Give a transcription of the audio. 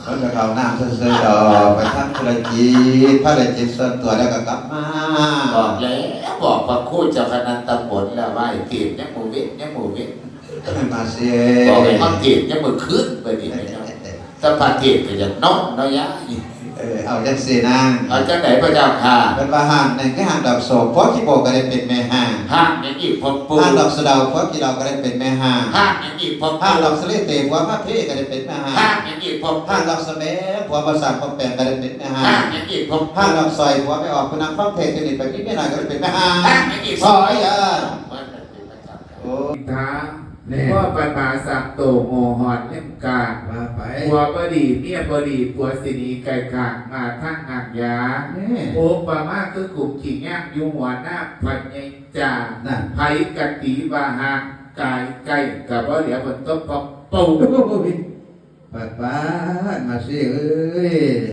แล้วจะเขาน้ำซื้อดอกไปทำธุรกิจภารกิจส่วนตัวแล้วก็กลับมาบอกแล้วบอกพระครูเจ้าคณะตำบลแล้วว่าเทียบยังหมู่เว้นยังหมู่เว้นมาเสียบอกให้มันเทียบยังมือขึ้นไปดิไม่เนาะถ้าพระเทียบก็จะนอนน้อยยะเอาจังสีนางเอาจังไหนพระเจ้าค่ะเป็นว่าห่างหนึ่งก็ห่างดอกโศกเพราะขี้โบก็ได้เป็นแม่ห่างห่างอย่างอีกพอปูห่างดอกสะเดาเพราะขี้เราก็ได้เป็นแม่ห่างห่างอย่างอีกพอห่างดอกสะเลเตะเพราะพระพี่ก็ได้เป็นแม่ห่างห่างอย่างอีกพอห่างดอกสะเมเพราะภาษาพอแปลงก็ได้เป็นแม่ห่างห่างอย่างอีกพอห่างดอกซอยเพราะไม่ออกคุณนำฟังเพลงตัวนี้ไปนิดไม่นานก็ได้เป็นแม่ห่างห่างอย่างอีกซอยอ่ะโอ้ท้าว่าปัญหาสักโตโมหอนเล่มกามาไปผัวบดีเมียบดีผัวสินีไก่ขางมาทั้งงานยาโอ้ปามาคือกลุ่มขี่แง่อยู่หัวหน้าพันยัยจ่าไผ่กติบาหากายไก่กับว่าเหลียวบนโต๊ะปอกปูปัดมาสิเอ้ย